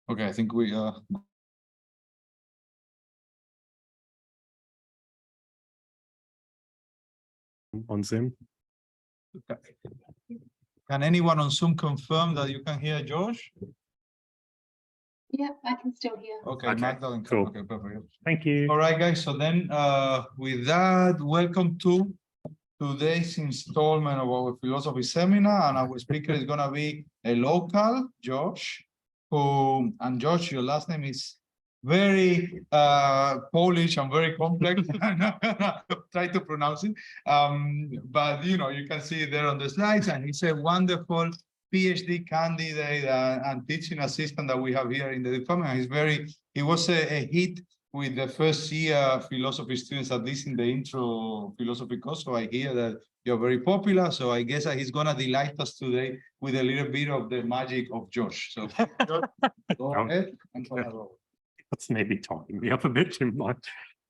Okay, I think we on Zoom. Can anyone on Zoom confirm that you can hear George? Yeah, I can still hear. Okay, Magdalene. Cool. Okay, perfect. Thank you. All right, guys. So then, with that, welcome to today's installment of our philosophy seminar, and our speaker is gonna be a local, Josh. And Josh, your last name is very Polish and very complex. I'm not gonna try to pronounce it, but you know, you can see it there on the slides, and he's a wonderful PhD candidate and teaching assistant that we have here in the department. He was a hit with the first year philosophy students, at least in the intro philosophy course. So I hear that you're very popular. So I guess that he's gonna delight us today with a little bit of the magic of Josh. So go ahead and follow roll. That's maybe talking me up a bit too much.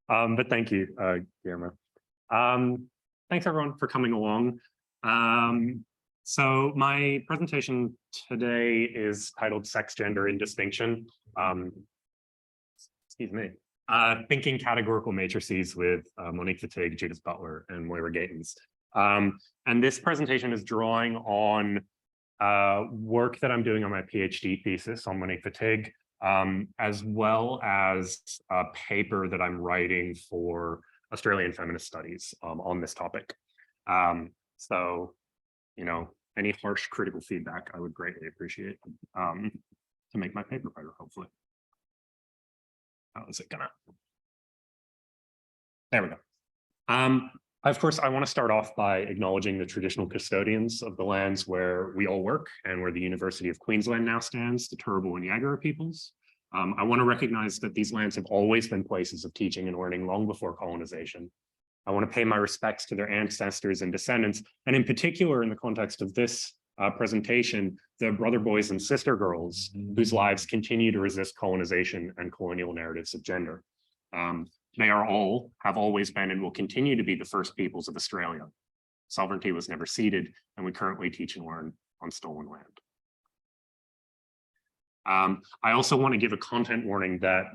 But thank you, Guillermo. Thanks everyone for coming along. So my presentation today is titled Sex, Gender, and Distinction. Excuse me. Thinking Categorical Matrices with Monique Fatigue, Judith Butler, and Moira Gatens. And this presentation is drawing on work that I'm doing on my PhD thesis on Monique Fatigue, as well as a paper that I'm writing for Australian Feminist Studies on this topic. So, you know, any harsh critical feedback I would greatly appreciate to make my paper better, hopefully. How is it gonna? There we go. Of course, I want to start off by acknowledging the traditional custodians of the lands where we all work and where the University of Queensland now stands, the Turrbal and Yagara peoples. I want to recognize that these lands have always been places of teaching and learning long before colonization. I want to pay my respects to their ancestors and descendants, and in particular, in the context of this presentation, the brother boys and sister girls whose lives continue to resist colonization and colonial narratives of gender. They are all, have always been, and will continue to be the first peoples of Australia. Sovereignty was never ceded, and we currently teach and learn on stolen land. I also want to give a content warning that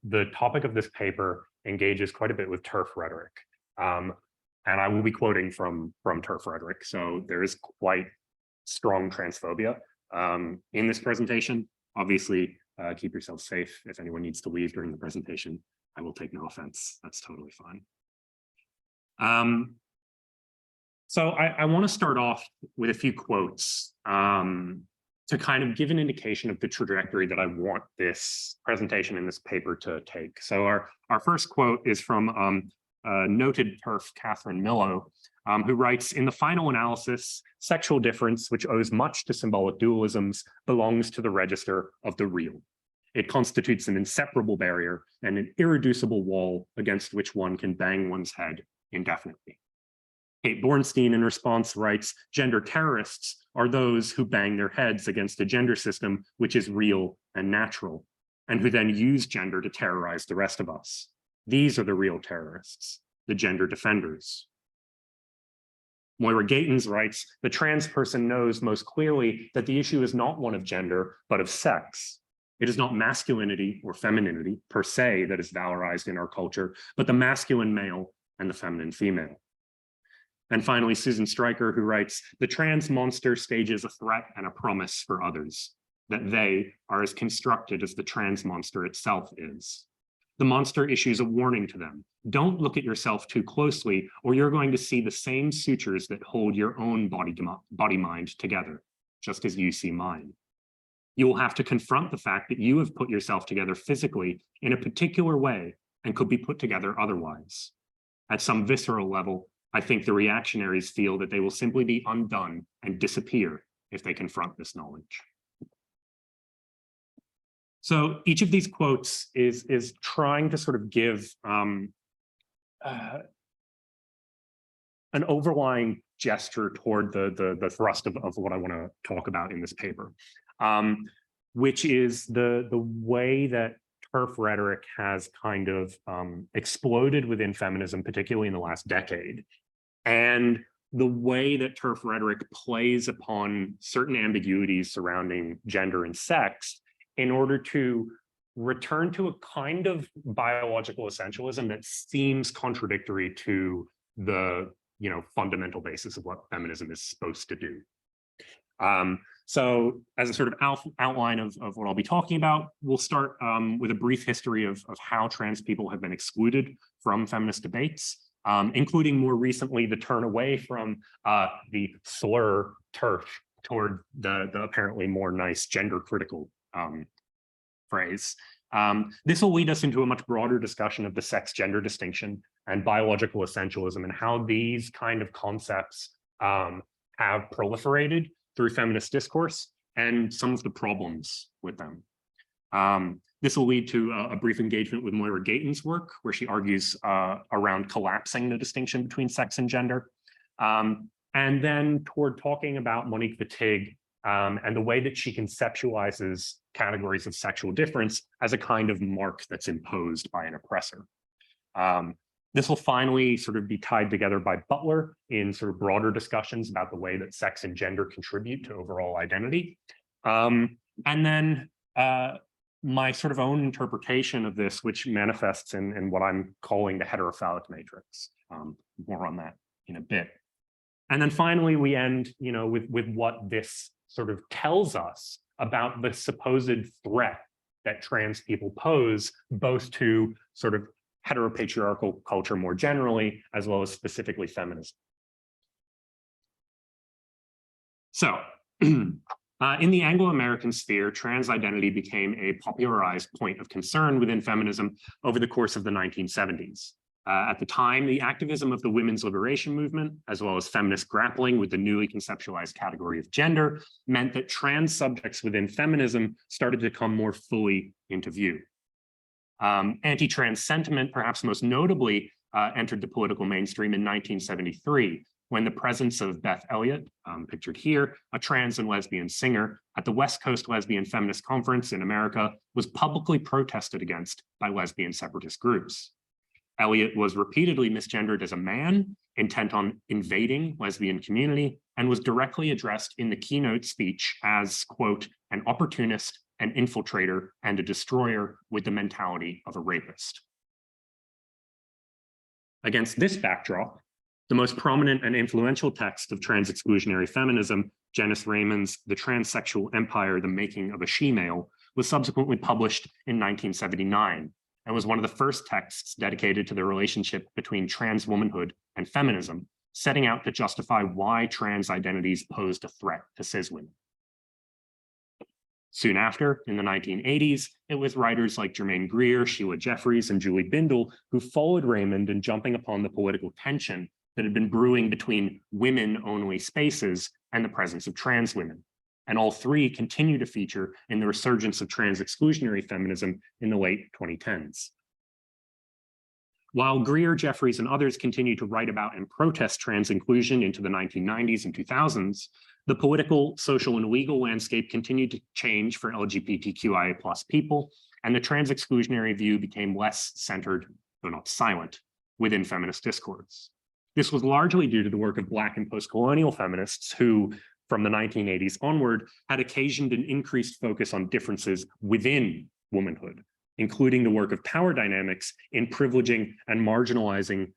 the topic of this paper engages quite a bit with TERF rhetoric. And I will be quoting from TERF rhetoric, so there is quite strong transphobia in this presentation. Obviously, keep yourself safe. If anyone needs to leave during the presentation, I will take no offense. That's totally fine. So I want to start off with a few quotes to kind of give an indication of the trajectory that I want this presentation in this paper to take. So our first quote is from noted TERF Catherine Millo, who writes, "In the final analysis, sexual difference, which owes much to symbolic dualisms, belongs to the register of the real. It constitutes an inseparable barrier and an irreducible wall against which one can bang one's head indefinitely." Kate Bornstein, in response, writes, "Gender terrorists are those who bang their heads against a gender system which is real and natural, and who then use gender to terrorize the rest of us. These are the real terrorists, the gender defenders." Moira Gatens writes, "The trans person knows most clearly that the issue is not one of gender, but of sex. It is not masculinity or femininity per se that is valorized in our culture, but the masculine male and the feminine female." And finally, Susan Stryker, who writes, "The trans monster stages a threat and a promise for others, that they are as constructed as the trans monster itself is. The monster issues a warning to them. Don't look at yourself too closely, or you're going to see the same sutures that hold your own body-mind together, just as you see mine. You will have to confront the fact that you have put yourself together physically in a particular way and could be put together otherwise. At some visceral level, I think the reactionaries feel that they will simply be undone and disappear if they confront this knowledge." So each of these quotes is trying to sort of give an overlying gesture toward the thrust of what I want to talk about in this paper, which is the way that TERF rhetoric has kind of exploded within feminism, particularly in the last decade, and the way that TERF rhetoric plays upon certain ambiguities surrounding gender and sex in order to return to a kind of biological essentialism that seems contradictory to the fundamental basis of what feminism is supposed to do. So as a sort of outline of what I'll be talking about, we'll start with a brief history of how trans people have been excluded from feminist debates, including more recently the turn away from the slur TERF toward the apparently more nice gender critical phrase. This will lead us into a much broader discussion of the sex-gender distinction and biological essentialism and how these kind of concepts have proliferated through feminist discourse and some of the problems with them. This will lead to a brief engagement with Moira Gayton's work, where she argues around collapsing the distinction between sex and gender. And then toward talking about Monique Wittig and the way that she conceptualizes categories of sexual difference as a kind of mark that's imposed by an oppressor. This will finally sort of be tied together by Butler in sort of broader discussions about the way that sex and gender contribute to overall identity. And then my sort of own interpretation of this, which manifests in what I'm calling the heterophallic matrix. More on that in a bit. And then finally, we end with what this sort of tells us about the supposed threat that trans people pose, both to sort of heteropatriarchal culture more generally, as well as specifically feminism. So, in the Anglo-American sphere, trans identity became a popularized point of concern within feminism over the course of the 1970s. At the time, the activism of the women's liberation movement, as well as feminist grappling with the newly conceptualized category of gender, meant that trans subjects within feminism started to come more fully into view. Anti-trans sentiment, perhaps most notably, entered the political mainstream in 1973, when the presence of Beth Elliott, pictured here, a trans and lesbian singer, at the West Coast Lesbian Feminist Conference in America, was publicly protested against by lesbian separatist groups. Elliott was repeatedly misgendered as a man, intent on invading lesbian community, and was directly addressed in the keynote speech as, quote, an opportunist, an infiltrator, and a destroyer with the mentality of a rapist. Against this backdrop, the most prominent and influential text of trans-exclusionary feminism, Janice Raymond's The Transsexual Empire, The Making of a She-Male, was subsequently published in 1979, and was one of the first texts dedicated to the relationship between trans womanhood and feminism, setting out to justify why trans identities posed a threat to cis women. Soon after, in the 1980s, it was writers like Germaine Greer, Sheila Jeffries, and Julie Bindel who followed Raymond in jumping upon the political tension that had been brewing between women-only spaces and the presence of trans women. And all three continue to feature in the resurgence of trans-exclusionary feminism in the late 2010s. While Greer, Jeffries, and others continue to write about and protest trans inclusion into the 1990s and 2000s, the political, social, and legal landscape continued to change for LGBTQIA+ people, and the trans-exclusionary view became less centered, though not silent, within feminist discourse. This was largely due to the work of Black and post-colonial feminists who, from the 1980s onward, had occasioned an increased focus on differences within womanhood, including the work of power dynamics in privileging and marginalizing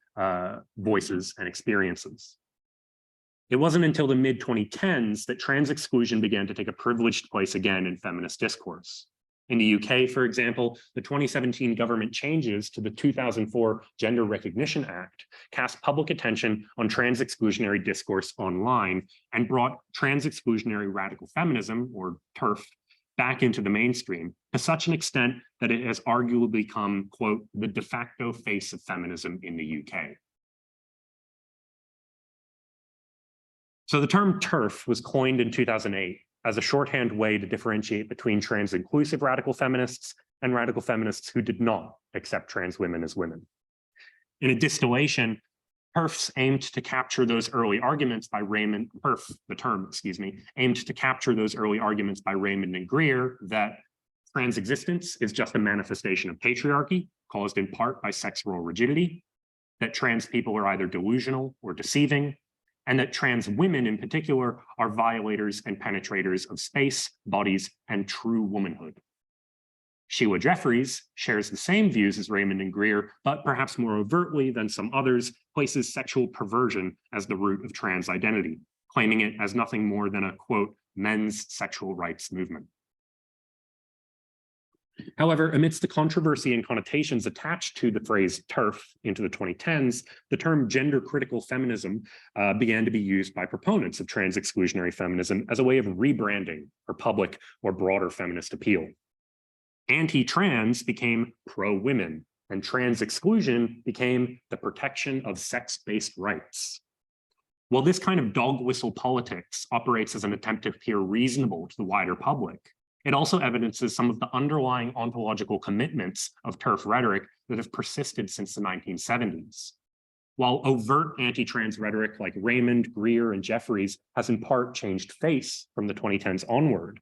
voices and experiences. It wasn't until the mid-2010s that trans exclusion began to take a privileged place again in feminist discourse. In the UK, for example, the 2017 government changes to the 2004 Gender Recognition Act cast public attention on trans exclusionary discourse online and brought trans exclusionary radical feminism, or TERF, back into the mainstream to such an extent that it has arguably become, quote, the de facto face of feminism in the UK. So the term TERF was coined in 2008 as a shorthand way to differentiate between trans-inclusive radical feminists and radical feminists who did not accept trans women as women. In a distillation, TERFs aimed to capture those early arguments by Raymond, aimed to capture those early arguments by Raymond and Greer that trans existence is just a manifestation of patriarchy caused in part by sex role rigidity, that trans people are either delusional or deceiving, and that trans women in particular are violators and penetrators of space, bodies, and true womanhood. Sheila Jeffreys shares the same views as Raymond and Greer, but perhaps more overtly than some others, places sexual perversion as the root of trans identity, claiming it as nothing more than a, quote, men's sexual rights movement. However, amidst the controversy and connotations attached to the phrase TERF into the 2010s, the term gender-critical feminism began to be used by proponents of trans exclusionary feminism as a way of rebranding for public or broader feminist appeal. Anti-trans became pro-women, and trans exclusion became the protection of sex-based rights. While this kind of dog whistle politics operates as an attempt to appear reasonable to the wider public, it also evidences some of the underlying ontological commitments of TERF rhetoric that have persisted since the 1970s. While overt anti-trans rhetoric like Raymond, Greer, and Jeffreys has in part changed face from the 2010s onward,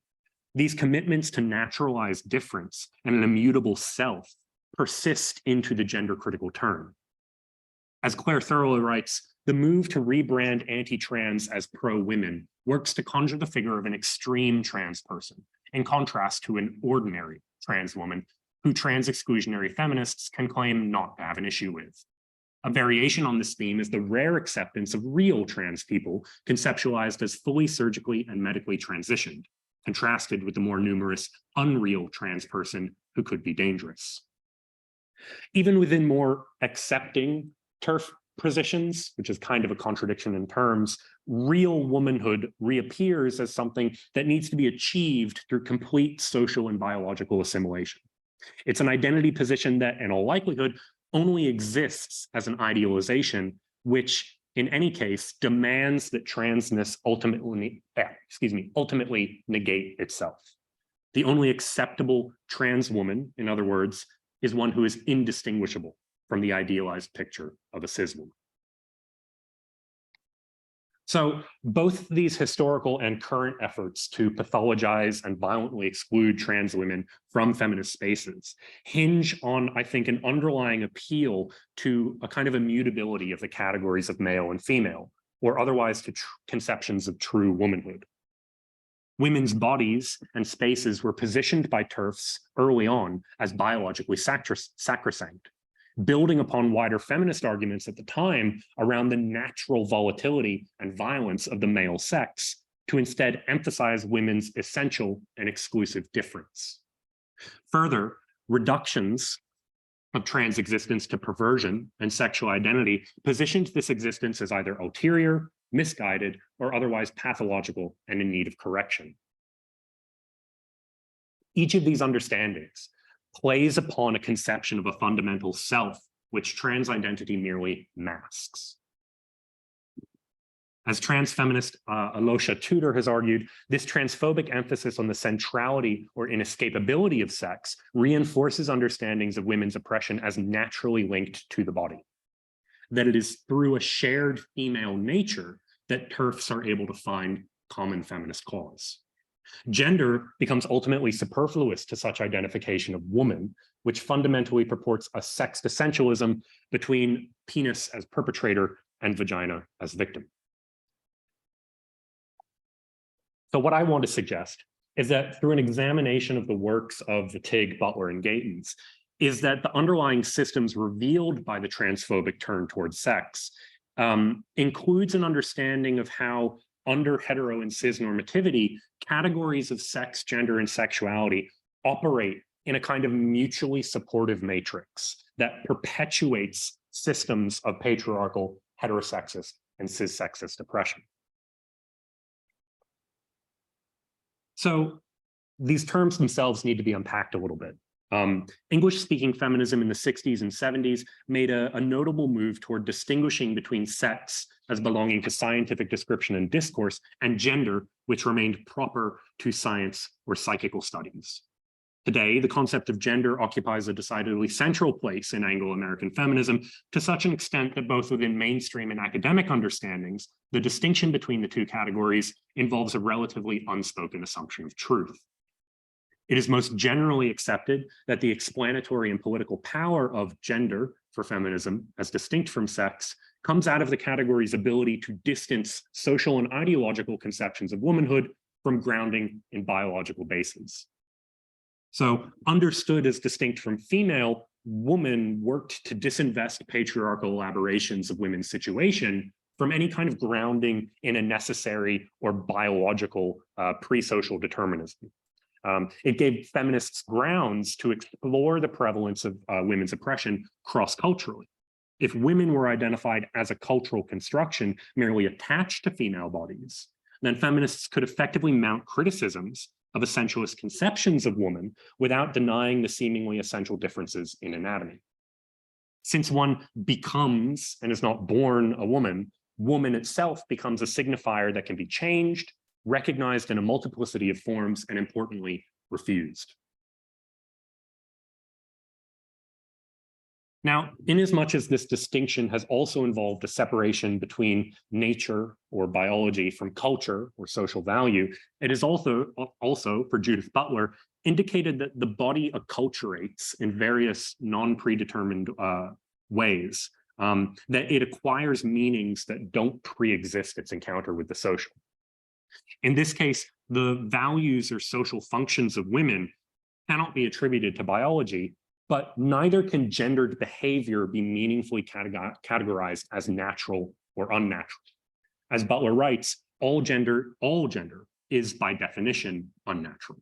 these commitments to naturalize difference and an immutable self persist into the gender-critical term. As Claire Thurlow writes, the move to rebrand anti-trans as pro-women works to conjure the figure of an extreme trans person, in contrast to an ordinary trans woman who trans exclusionary feminists can claim not to have an issue with. A variation on this theme is the rare acceptance of real trans people conceptualized as fully surgically and medically transitioned, contrasted with the more numerous unreal trans person who could be dangerous. Even within more accepting TERF positions, which is kind of a contradiction in terms, real womanhood reappears as something that needs to be achieved through complete social and biological assimilation. It's an identity position that, in all likelihood, only exists as an idealization, which in any case demands that transness ultimately negate itself. The only acceptable trans woman, in other words, is one who is indistinguishable from the idealized picture of a cis woman. So both these historical and current efforts to pathologize and violently exclude trans women from feminist spaces hinge on, I think, an underlying appeal to a kind of immutability of the categories of male and female, or otherwise to conceptions of true womanhood. Women's bodies and spaces were positioned by TERFs early on as biologically sacrosanct, building upon wider feminist arguments at the time around the natural volatility and violence of the male sex to instead emphasize women's essential and exclusive difference. Further, reductions of trans existence to perversion and sexual identity positioned this existence as either ulterior, misguided, or otherwise pathological and in need of correction. Each of these understandings plays upon a conception of a fundamental self, which trans identity merely masks. As trans feminist Alosha Tudor has argued, this transphobic emphasis on the centrality or inescapability of sex reinforces understandings of women's oppression as naturally linked to the body. That it is through a shared female nature that TERFs are able to find common feminist cause. Gender becomes ultimately superfluous to such identification of woman, which fundamentally purports a sex essentialism between penis as perpetrator and vagina as victim. So what I want to suggest is that through an examination of the works of the Tig, Butler, and Gatens, is that the underlying systems revealed by the transphobic turn towards sex includes an understanding of how under hetero and cis normativity, categories of sex, gender, and sexuality operate in a kind of mutually supportive matrix that perpetuates systems of patriarchal, heterosexist, and cis-sexist oppression. So these terms themselves need to be unpacked a little bit. English-speaking feminism in the 60s and 70s made a notable move toward distinguishing between sex as belonging to scientific description and discourse and gender, which remained proper to science or psychical studies. Today, the concept of gender occupies a decidedly central place in Anglo-American feminism to such an extent that both within mainstream and academic understandings, the distinction between the two categories involves a relatively unspoken assumption of truth. It is most generally accepted that the explanatory and political power of gender for feminism, as distinct from sex, comes out of the category's ability to distance social and ideological conceptions of womanhood from grounding in biological bases. So, understood as distinct from female, woman worked to disinvest patriarchal elaborations of women's situation from any kind of grounding in a necessary or biological pre-social determinism. It gave feminists grounds to explore the prevalence of women's oppression cross-culturally. If women were identified as a cultural construction merely attached to female bodies, then feminists could effectively mount criticisms of essentialist conceptions of woman without denying the seemingly essential differences in anatomy. Since one becomes and is not born a woman, woman itself becomes a signifier that can be changed, recognized in a multiplicity of forms, and importantly, refused. Now, inasmuch as this distinction has also involved a separation between nature or biology from culture or social value, it is also for Judith Butler, indicated that the body acculturates in various non-predetermined ways, that it acquires meanings that don't pre-exist its encounter with the social. In this case, the values or social functions of women cannot be attributed to biology, but neither can gendered behavior be meaningfully categorized as natural or unnatural. As Butler writes, all gender is by definition unnatural.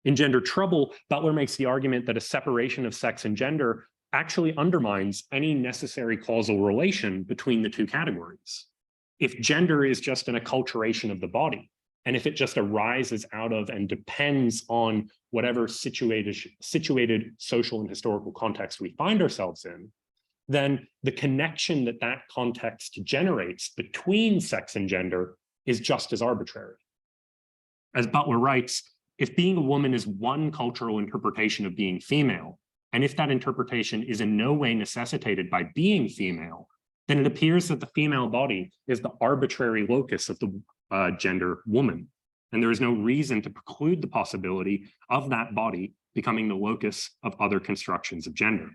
In Gender Trouble, Butler makes the argument that a separation of sex and gender actually undermines any necessary causal relation between the two categories. If gender is just an acculturation of the body, and if it just arises out of and depends on whatever situated social and historical context we find ourselves in, then the connection that that context generates between sex and gender is just as arbitrary. As Butler writes, if being a woman is one cultural interpretation of being female, and if that interpretation is in no way necessitated by being female, then it appears that the female body is the arbitrary locus of the gender woman. And there is no reason to preclude the possibility of that body becoming the locus of other constructions of gender.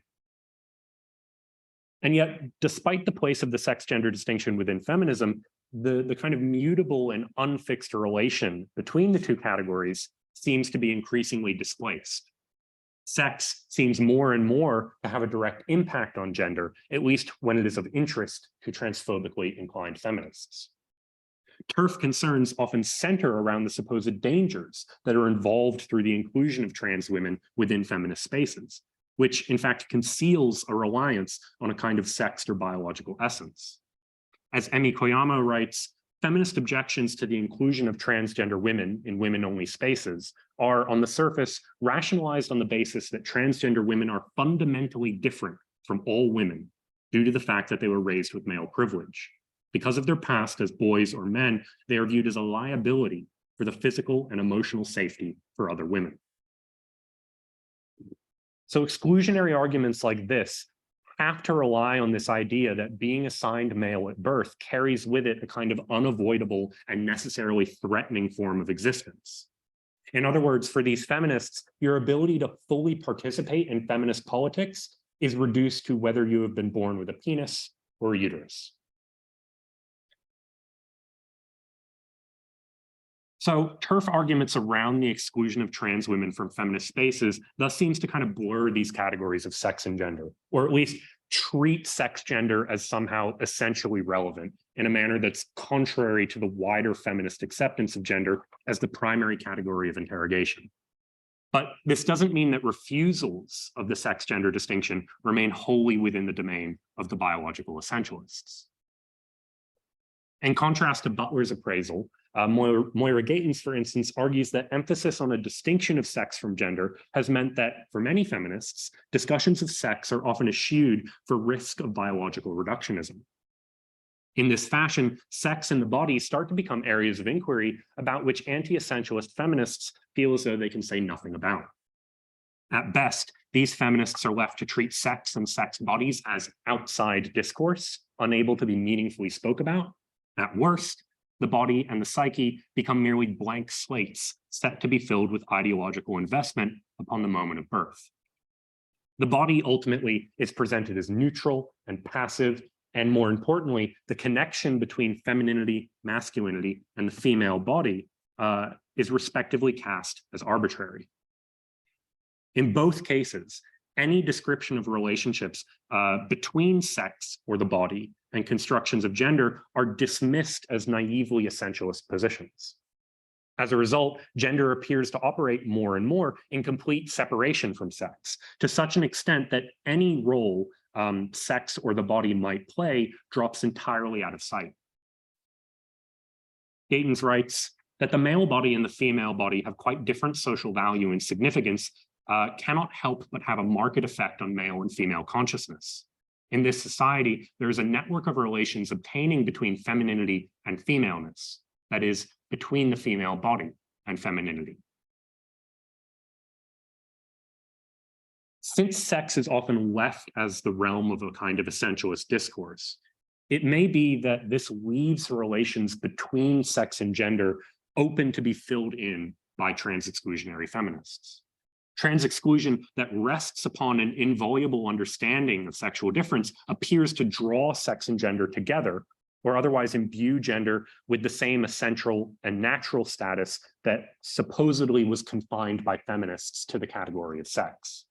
And yet, despite the place of the sex-gender distinction within feminism, the kind of mutable and unfixed relation between the two categories seems to be increasingly displaced. Sex seems more and more to have a direct impact on gender, at least when it is of interest to transphobically inclined feminists. TERF concerns often center around the supposed dangers that are involved through the inclusion of trans women within feminist spaces, which in fact conceals a reliance on a kind of sexed or biological essence. As Emi Koyama writes, feminist objections to the inclusion of transgender women in women-only spaces are, on the surface, rationalized on the basis that transgender women are fundamentally different from all women due to the fact that they were raised with male privilege. Because of their past as boys or men, they are viewed as a liability for the physical and emotional safety for other women. So exclusionary arguments like this have to rely on this idea that being assigned male at birth carries with it a kind of unavoidable and necessarily threatening form of existence. In other words, for these feminists, your ability to fully participate in feminist politics is reduced to whether you have been born with a penis or a uterus. So TERF arguments around the exclusion of trans women from feminist spaces thus seems to kind of blur these categories of sex and gender, or at least treat sex gender as somehow essentially relevant in a manner that's contrary to the wider feminist acceptance of gender as the primary category of interrogation. But this doesn't mean that refusals of the sex-gender distinction remain wholly within the domain of the biological essentialists. In contrast to Butler's appraisal, Moira Gatens, for instance, argues that emphasis on a distinction of sex from gender has meant that, for many feminists, discussions of sex are often eschewed for risk of biological reductionism. In this fashion, sex and the body start to become areas of inquiry about which anti-essentialist feminists feel as though they can say nothing about. At best, these feminists are left to treat sex and sex bodies as outside discourse, unable to be meaningfully spoke about. At worst, the body and the psyche become merely blank slates set to be filled with ideological investment upon the moment of birth. The body ultimately is presented as neutral and passive, and more importantly, the connection between femininity, masculinity, and the female body is respectively cast as arbitrary. In both cases, any description of relationships between sex or the body and constructions of gender are dismissed as naively essentialist positions. As a result, gender appears to operate more and more in complete separation from sex, to such an extent that any role sex or the body might play drops entirely out of sight. Gatens writes that the male body and the female body have quite different social value and significance, cannot help but have a marked effect on male and female consciousness. In this society, there is a network of relations obtaining between femininity and femaleness, that is, between the female body and femininity. Since sex is often left as the realm of a kind of essentialist discourse, it may be that this leaves relations between sex and gender open to be filled in by trans-exclusionary feminists. Trans-exclusion that rests upon an inviolable understanding of sexual difference appears to draw sex and gender together, or otherwise imbue gender with the same essential and natural status that supposedly was confined by feminists to the category of sex.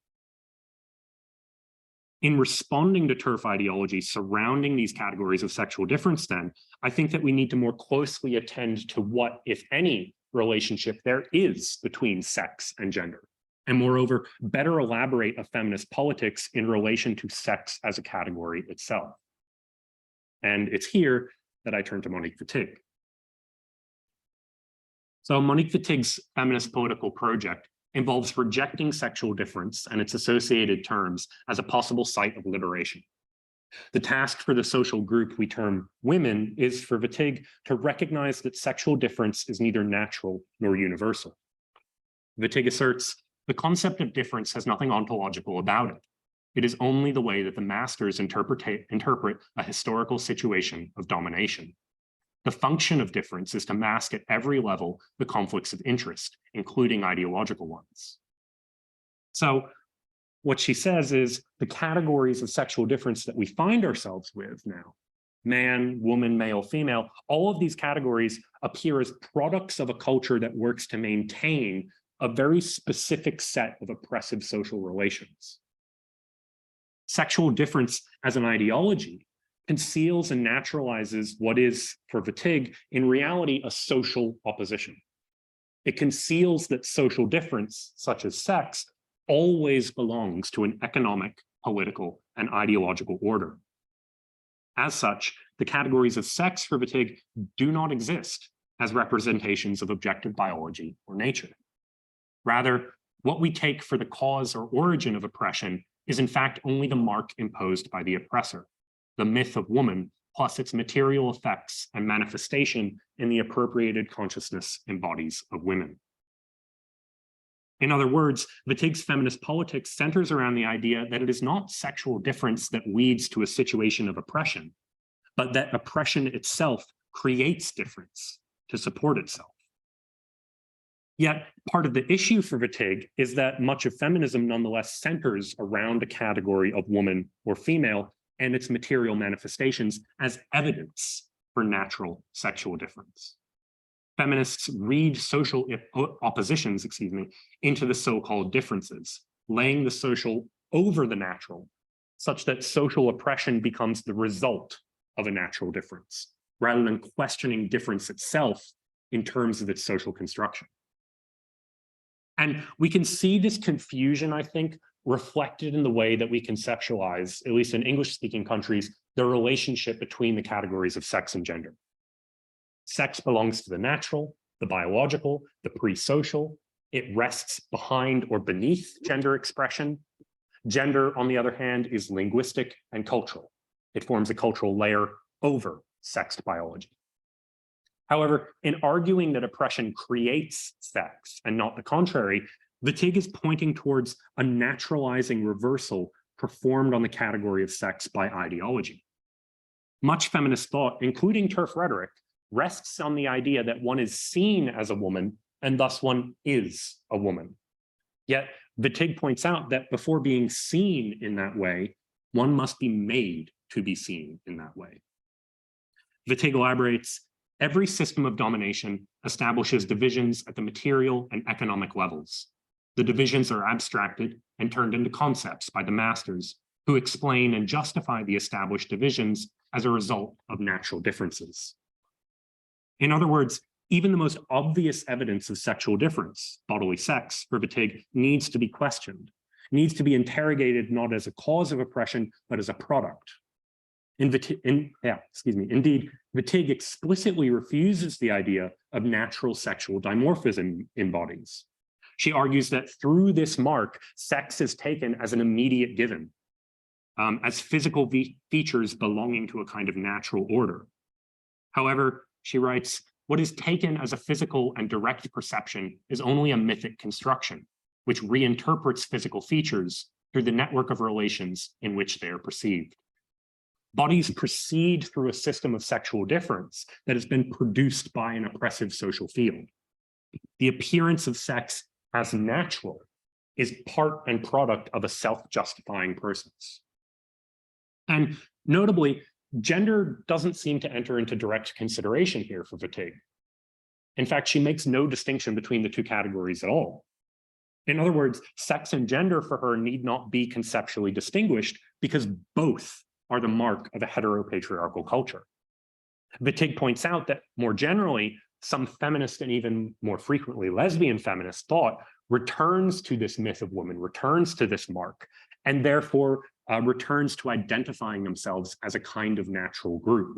In responding to TERF ideology surrounding these categories of sexual difference, then, I think that we need to more closely attend to what, if any, relationship there is between sex and gender, and moreover, better elaborate a feminist politics in relation to sex as a category itself. And it's here that I turn to Monique Wittig. So Monique Wittig's feminist political project involves rejecting sexual difference and its associated terms as a possible site of liberation. The task for the social group we term women is for Wittig to recognize that sexual difference is neither natural nor universal. Wittig asserts the concept of difference has nothing ontological about it. It is only the way that the masters interpret a historical situation of domination. The function of difference is to mask at every level the conflicts of interest, including ideological ones. So what she says is the categories of sexual difference that we find ourselves with now, man, woman, male, female, all of these categories appear as products of a culture that works to maintain a very specific set of oppressive social relations. Sexual difference as an ideology conceals and naturalizes what is, for Wittig, in reality, a social opposition. It conceals that social difference, such as sex, always belongs to an economic, political, and ideological order. As such, the categories of sex for Wittig do not exist as representations of objective biology or nature. Rather, what we take for the cause or origin of oppression is in fact only the mark imposed by the oppressor, the myth of woman, plus its material effects and manifestation in the appropriated consciousness and bodies of women. In other words, Wittig's feminist politics centers around the idea that it is not sexual difference that leads to a situation of oppression, but that oppression itself creates difference to support itself. Yet, part of the issue for Wittig is that much of feminism nonetheless centers around a category of woman or female and its material manifestations as evidence for natural sexual difference. Feminists read social oppositions, into the so-called differences, laying the social over the natural, such that social oppression becomes the result of a natural difference, rather than questioning difference itself in terms of its social construction. And we can see this confusion, I think, reflected in the way that we conceptualize, at least in English-speaking countries, the relationship between the categories of sex and gender. Sex belongs to the natural, the biological, the pre-social. It rests behind or beneath gender expression. Gender, on the other hand, is linguistic and cultural. It forms a cultural layer over sexed biology. However, in arguing that oppression creates sex and not the contrary, Wittig is pointing towards a naturalizing reversal performed on the category of sex by ideology. Much feminist thought, including TERF rhetoric, rests on the idea that one is seen as a woman and thus one is a woman. Yet Wittig points out that before being seen in that way, one must be made to be seen in that way. Wittig elaborates, every system of domination establishes divisions at the material and economic levels. The divisions are abstracted and turned into concepts by the masters, who explain and justify the established divisions as a result of natural differences. In other words, even the most obvious evidence of sexual difference, bodily sex, for Wittig, needs to be questioned, needs to be interrogated not as a cause of oppression, but as a product. Indeed, Wittig explicitly refuses the idea of natural sexual dimorphism in bodies. She argues that through this mark, sex is taken as an immediate given, as physical features belonging to a kind of natural order. However, she writes, what is taken as a physical and direct perception is only a mythic construction, which reinterprets physical features through the network of relations in which they are perceived. Bodies proceed through a system of sexual difference that has been produced by an oppressive social field. The appearance of sex as natural is part and product of a self-justifying process. And notably, gender doesn't seem to enter into direct consideration here for Wittig. In fact, she makes no distinction between the two categories at all. In other words, sex and gender for her need not be conceptually distinguished because both are the mark of a heteropatriarchal culture. Wittig points out that more generally, some feminist and even more frequently lesbian feminist thought returns to this myth of woman, returns to this mark, and therefore returns to identifying themselves as a kind of natural group.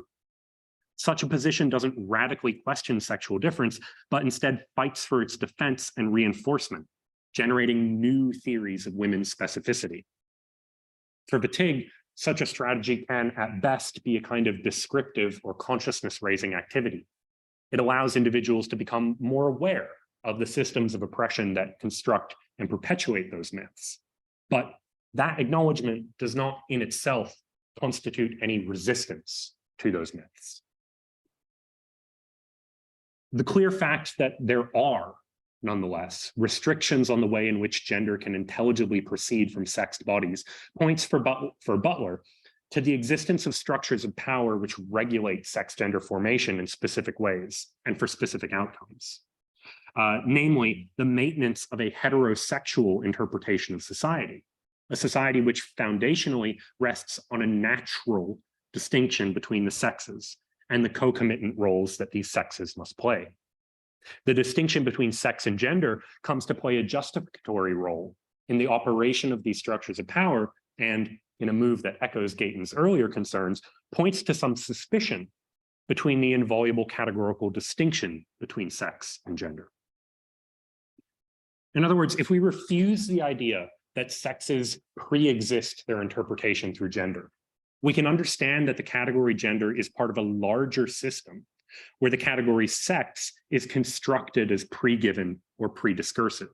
Such a position doesn't radically question sexual difference, but instead fights for its defense and reinforcement, generating new theories of women's specificity. For Wittig, such a strategy can, at best, be a kind of descriptive or consciousness-raising activity. It allows individuals to become more aware of the systems of oppression that construct and perpetuate those myths. But that acknowledgement does not in itself constitute any resistance to those myths. The clear fact that there are, nonetheless, restrictions on the way in which gender can intelligibly proceed from sexed bodies points for Butler to the existence of structures of power which regulate sex-gender formation in specific ways and for specific outcomes. Namely, the maintenance of a heterosexual interpretation of society, a society which foundationally rests on a natural distinction between the sexes and the concomitant roles that these sexes must play. The distinction between sex and gender comes to play a justificatory role in the operation of these structures of power, and in a move that echoes Gayton's earlier concerns, points to some suspicion between the inviolable categorical distinction between sex and gender. In other words, if we refuse the idea that sexes pre-exist their interpretation through gender, we can understand that the category gender is part of a larger system where the category sex is constructed as pre-given or pre-discursive.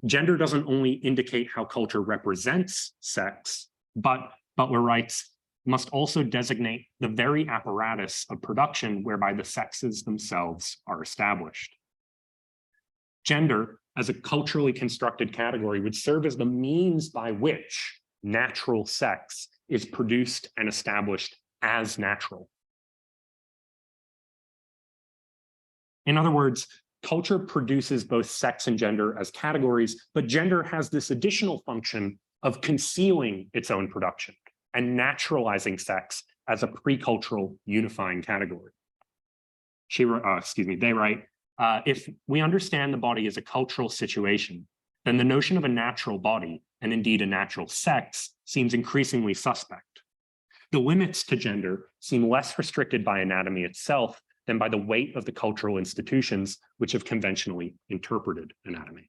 Gender doesn't only indicate how culture represents sex, but Butler writes, must also designate the very apparatus of production whereby the sexes themselves are established. Gender, as a culturally constructed category, would serve as the means by which natural sex is produced and established as natural. In other words, culture produces both sex and gender as categories, but gender has this additional function of concealing its own production and naturalizing sex as a pre-cultural unifying category. They write, if we understand the body as a cultural situation, then the notion of a natural body, and indeed a natural sex, seems increasingly suspect. The limits to gender seem less restricted by anatomy itself than by the weight of the cultural institutions which have conventionally interpreted anatomy.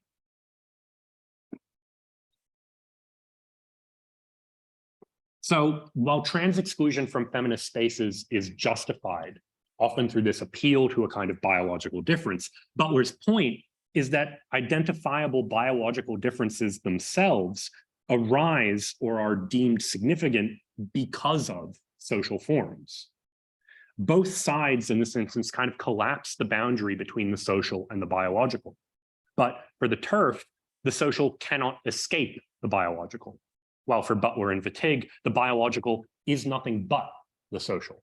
So while trans exclusion from feminist spaces is justified, often through this appeal to a kind of biological difference, Butler's point is that identifiable biological differences themselves arise or are deemed significant because of social forms. Both sides in this instance kind of collapse the boundary between the social and the biological. But for the TERF, the social cannot escape the biological, while for Butler and Wittig, the biological is nothing but the social.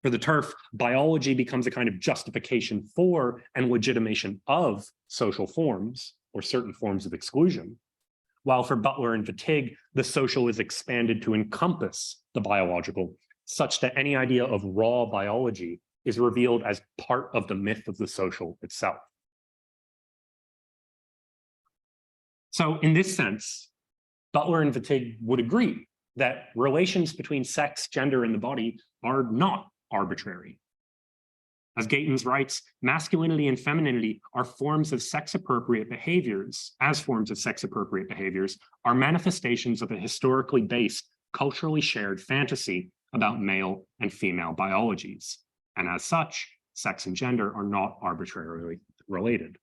For the TERF, biology becomes a kind of justification for and legitimation of social forms or certain forms of exclusion, while for Butler and Wittig, the social is expanded to encompass the biological, such that any idea of raw biology is revealed as part of the myth of the social itself. So in this sense, Butler and Wittig would agree that relations between sex, gender, and the body are not arbitrary. As Gatens writes, masculinity and femininity are forms of sex-appropriate behaviors, are manifestations of a historically based, culturally shared fantasy about male and female biologies. And as such, sex and gender are not arbitrarily related.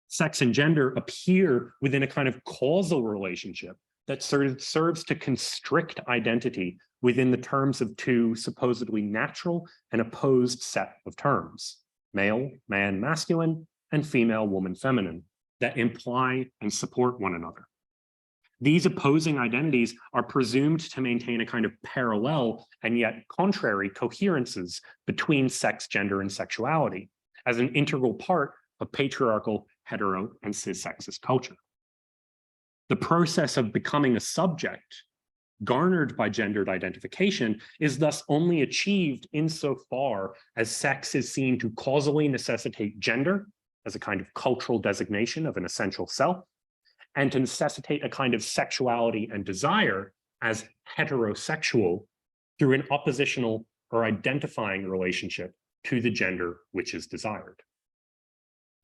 Sex and gender appear within a kind of causal relationship that serves to constrict identity within the terms of two supposedly natural and opposed set of terms, male, man, masculine, and female, woman, feminine, that imply and support one another. These opposing identities are presumed to maintain a kind of parallel and yet contrary coherences between sex, gender, and sexuality as an integral part of patriarchal, hetero, and cis-sexist culture. The process of becoming a subject garnered by gendered identification is thus only achieved insofar as sex is seen to causally necessitate gender as a kind of cultural designation of an essential self, and to necessitate a kind of sexuality and desire as heterosexual through an oppositional or identifying relationship to the gender which is desired.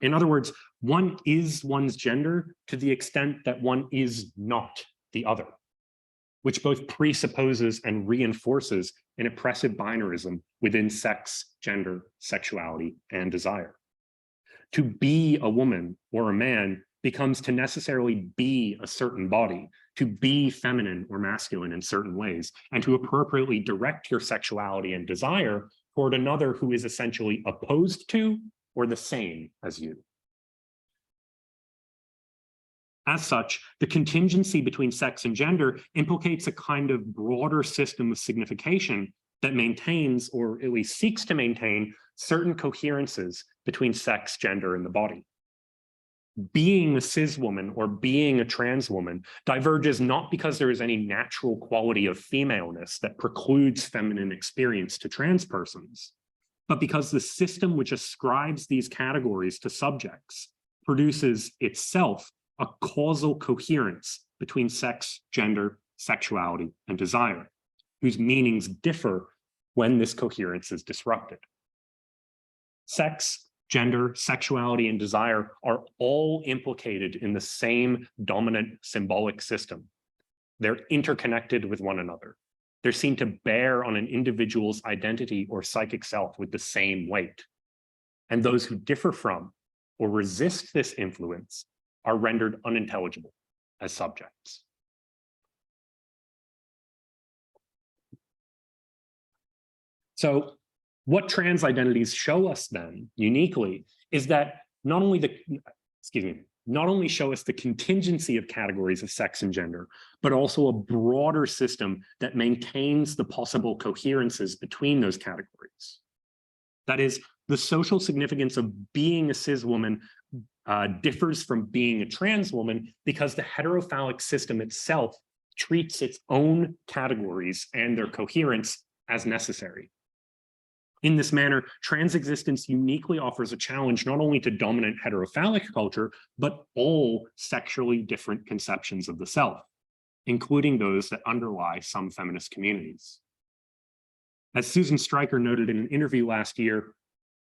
In other words, one is one's gender to the extent that one is not the other, which both presupposes and reinforces an oppressive binarism within sex, gender, sexuality, and desire. To be a woman or a man becomes to necessarily be a certain body, to be feminine or masculine in certain ways, and to appropriately direct your sexuality and desire toward another who is essentially opposed to or the same as you. As such, the contingency between sex and gender implicates a kind of broader system of signification that maintains, or at least seeks to maintain, certain coherences between sex, gender, and the body. Being a cis woman or being a trans woman diverges not because there is any natural quality of femaleness that precludes feminine experience to trans persons, but because the system which ascribes these categories to subjects produces itself a causal coherence between sex, gender, sexuality, and desire, whose meanings differ when this coherence is disrupted. Sex, gender, sexuality, and desire are all implicated in the same dominant symbolic system. They're interconnected with one another. They're seen to bear on an individual's identity or psychic self with the same weight. And those who differ from or resist this influence are rendered unintelligible as subjects. So what trans identities show us then uniquely is that not only show us the contingency of categories of sex and gender, but also a broader system that maintains the possible coherences between those categories. That is, the social significance of being a cis woman differs from being a trans woman because the heterophallic system itself treats its own categories and their coherence as necessary. In this manner, trans existence uniquely offers a challenge not only to dominant heterophallic culture, but all sexually different conceptions of the self, including those that underlie some feminist communities. As Susan Stryker noted in an interview last year,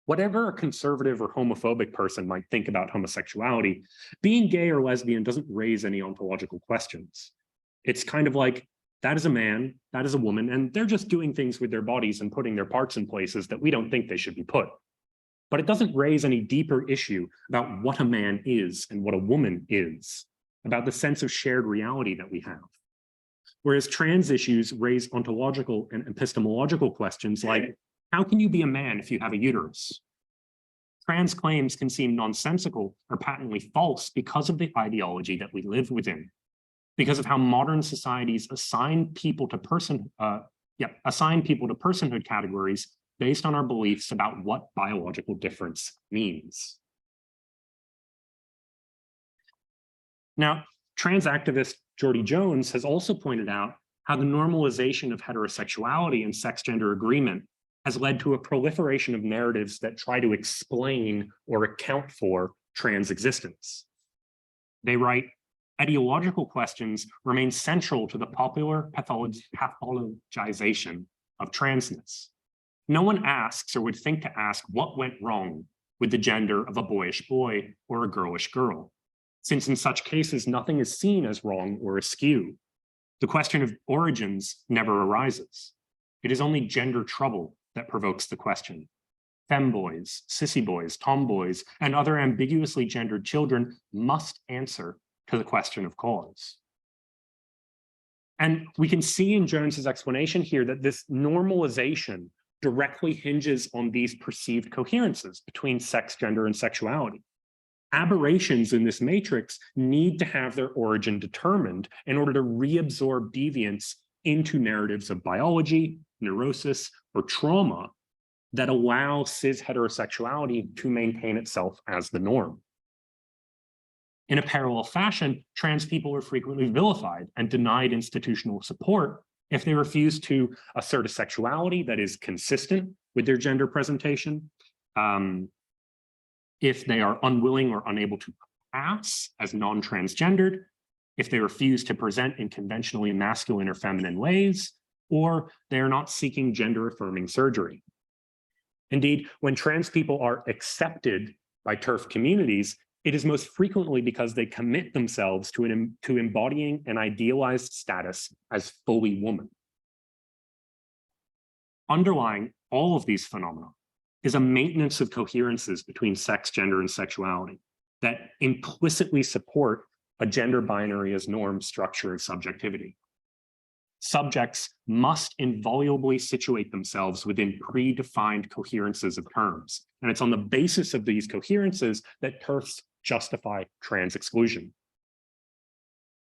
whatever a conservative or homophobic person might think about homosexuality, being gay or lesbian doesn't raise any ontological questions. It's kind of like, that is a man, that is a woman, and they're just doing things with their bodies and putting their parts in places that we don't think they should be put. But it doesn't raise any deeper issue about what a man is and what a woman is, about the sense of shared reality that we have. Whereas trans issues raise ontological and epistemological questions like, how can you be a man if you have a uterus? Trans claims can seem nonsensical or patently false because of the ideology that we live within. because of how modern societies assign people to personhood categories based on our beliefs about what biological difference means. Now, trans activist Jordy Jones has also pointed out how the normalization of heterosexuality and sex-gender agreement has led to a proliferation of narratives that try to explain or account for trans existence. They write, ideological questions remain central to the popular pathologization of transness. No one asks or would think to ask what went wrong with the gender of a boyish boy or a girlish girl, since in such cases, nothing is seen as wrong or askew. The question of origins never arises. It is only gender trouble that provokes the question. Femboys, sissy boys, tomboys, and other ambiguously gendered children must answer to the question of cause. And we can see in Jones's explanation here that this normalization directly hinges on these perceived coherences between sex, gender, and sexuality. Aberrations in this matrix need to have their origin determined in order to reabsorb deviance into narratives of biology, neurosis, or trauma that allow cis heterosexuality to maintain itself as the norm. In a parallel fashion, trans people are frequently vilified and denied institutional support if they refuse to assert a sexuality that is consistent with their gender presentation, if they are unwilling or unable to pass as non-transgendered, if they refuse to present in conventionally masculine or feminine ways, or they are not seeking gender-affirming surgery. Indeed, when trans people are accepted by TERF communities, it is most frequently because they commit themselves to embodying an idealized status as fully woman. Underlying all of these phenomena is a maintenance of coherences between sex, gender, and sexuality that implicitly support a gender binary as norm, structure, and subjectivity. Subjects must inviolably situate themselves within predefined coherences of terms. And it's on the basis of these coherences that TERFs justify trans exclusion.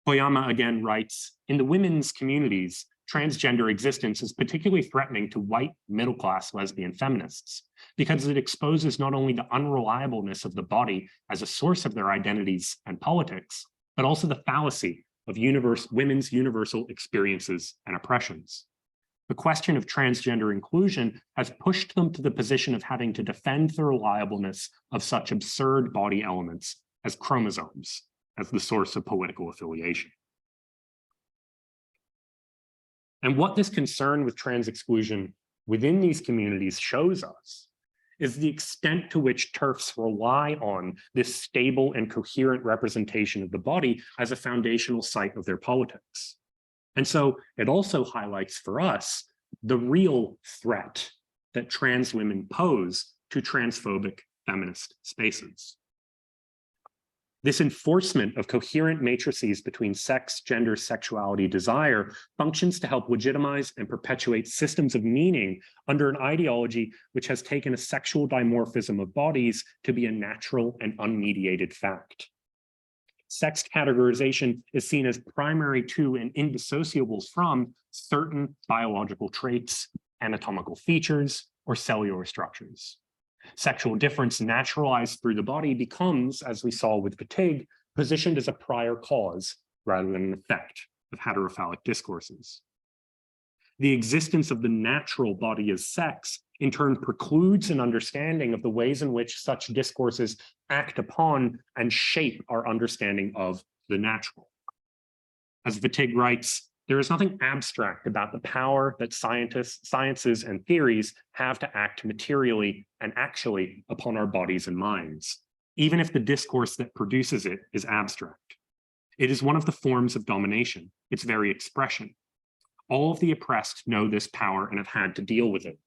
Koyama again writes, in the women's communities, transgender existence is particularly threatening to white middle-class lesbian feminists because it exposes not only the unreliableness of the body as a source of their identities and politics, but also the fallacy of women's universal experiences and oppressions. The question of transgender inclusion has pushed them to the position of having to defend the reliableness of such absurd body elements as chromosomes as the source of political affiliation. And what this concern with trans exclusion within these communities shows us is the extent to which TERFs rely on this stable and coherent representation of the body as a foundational site of their politics. And so it also highlights for us the real threat that trans women pose to transphobic feminist spaces. This enforcement of coherent matrices between sex, gender, sexuality, desire functions to help legitimize and perpetuate systems of meaning under an ideology which has taken a sexual dimorphism of bodies to be a natural and unmediated fact. Sex categorization is seen as primary to and indissociable from certain biological traits, anatomical features, or cellular structures. Sexual difference naturalized through the body becomes, as we saw with fatigue, positioned as a prior cause rather than an effect of heterophalic discourses. The existence of the natural body as sex in turn precludes an understanding of the ways in which such discourses act upon and shape our understanding of the natural. As Wittig writes, there is nothing abstract about the power that sciences and theories have to act materially and actually upon our bodies and minds, even if the discourse that produces it is abstract. It is one of the forms of domination, its very expression. All of the oppressed know this power and have had to deal with it.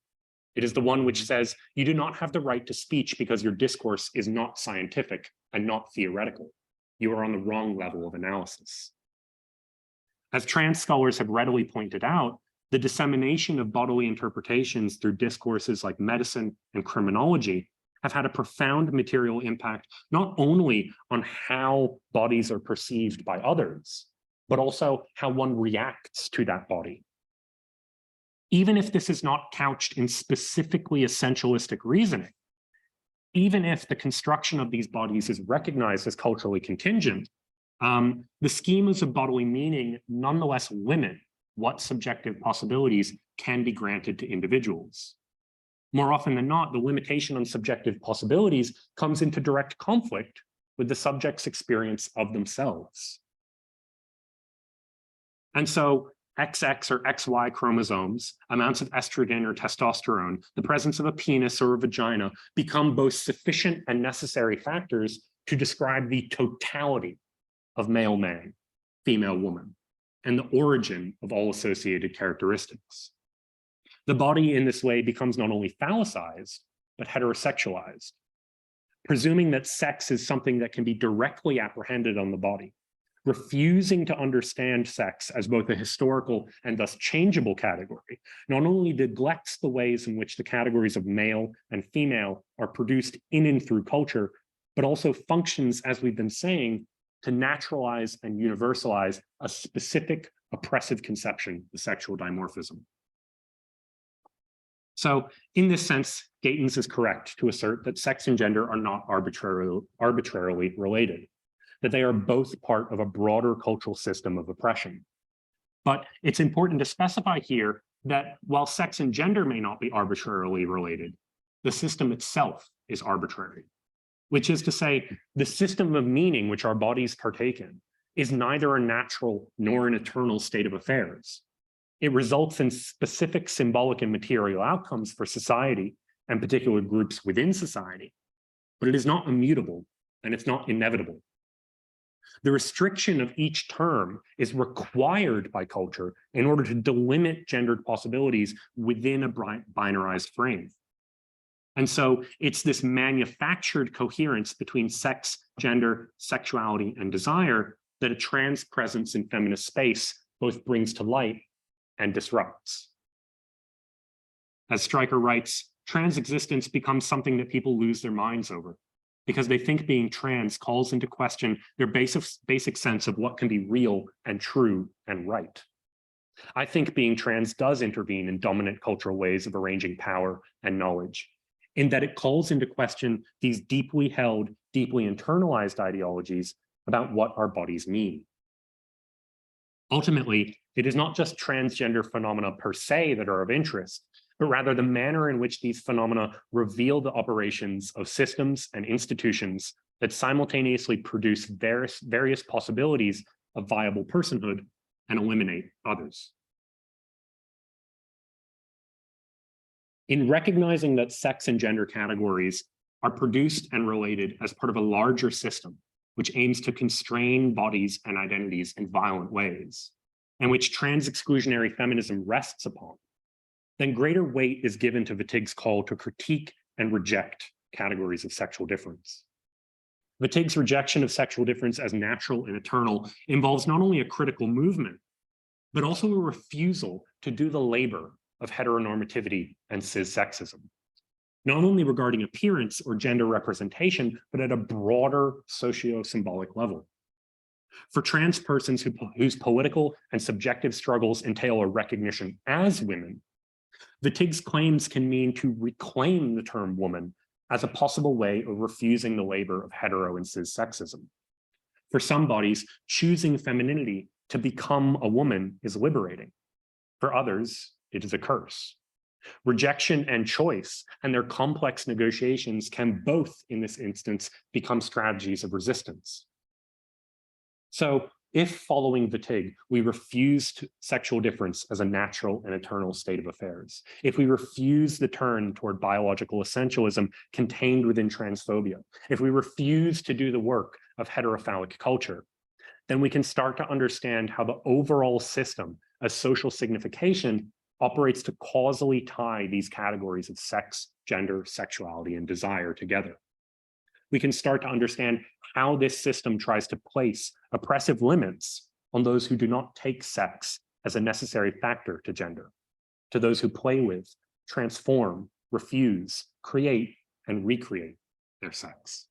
It is the one which says, you do not have the right to speech because your discourse is not scientific and not theoretical. You are on the wrong level of analysis. As trans scholars have readily pointed out, the dissemination of bodily interpretations through discourses like medicine and criminology have had a profound material impact, not only on how bodies are perceived by others, but also how one reacts to that body. Even if this is not couched in specifically essentialistic reasoning, even if the construction of these bodies is recognized as culturally contingent, the schemas of bodily meaning nonetheless limit what subjective possibilities can be granted to individuals. More often than not, the limitation on subjective possibilities comes into direct conflict with the subject's experience of themselves. And so XX or XY chromosomes, amounts of estrogen or testosterone, the presence of a penis or a vagina become both sufficient and necessary factors to describe the totality of male man, female woman, and the origin of all associated characteristics. The body in this way becomes not only phallicized, but heterosexualized, presuming that sex is something that can be directly apprehended on the body. Refusing to understand sex as both a historical and thus changeable category not only neglects the ways in which the categories of male and female are produced in and through culture, but also functions, as we've been saying, to naturalize and universalize a specific oppressive conception of sexual dimorphism. So in this sense, Gatens is correct to assert that sex and gender are not arbitrarily related, that they are both part of a broader cultural system of oppression. But it's important to specify here that while sex and gender may not be arbitrarily related, the system itself is arbitrary, which is to say, the system of meaning which our bodies partake in is neither a natural nor an eternal state of affairs. It results in specific symbolic and material outcomes for society and particular groups within society, but it is not immutable and it's not inevitable. The restriction of each term is required by culture in order to delimit gendered possibilities within a binarized frame. And so it's this manufactured coherence between sex, gender, sexuality, and desire that a trans presence in feminist space both brings to light and disrupts. As Stryker writes, trans existence becomes something that people lose their minds over because they think being trans calls into question their basic sense of what can be real and true and right. I think being trans does intervene in dominant cultural ways of arranging power and knowledge, in that it calls into question these deeply held, deeply internalized ideologies about what our bodies mean. Ultimately, it is not just transgender phenomena per se that are of interest, but rather the manner in which these phenomena reveal the operations of systems and institutions that simultaneously produce various possibilities of viable personhood and eliminate others. In recognizing that sex and gender categories are produced and related as part of a larger system, which aims to constrain bodies and identities in violent ways, and which trans-exclusionary feminism rests upon, then greater weight is given to Wittig's call to critique and reject categories of sexual difference. Wittig's rejection of sexual difference as natural and eternal involves not only a critical movement, but also a refusal to do the labor of heteronormativity and cis-sexism, not only regarding appearance or gender representation, but at a broader socio-symbolic level. For trans persons whose political and subjective struggles entail a recognition as women, Wittig's claims can mean to reclaim the term woman as a possible way of refusing the labor of hetero and cis-sexism. For some bodies, choosing femininity to become a woman is liberating. For others, it is a curse. Rejection and choice and their complex negotiations can both, in this instance, become strategies of resistance. So if, following Wittig, we refuse sexual difference as a natural and eternal state of affairs, if we refuse the turn toward biological essentialism contained within transphobia, if we refuse to do the work of heterophilic culture, then we can start to understand how the overall system as social signification operates to causally tie these categories of sex, gender, sexuality, and desire together. We can start to understand how this system tries to place oppressive limits on those who do not take sex as a necessary factor to gender, to those who play with, transform, refuse, create, and recreate their sex.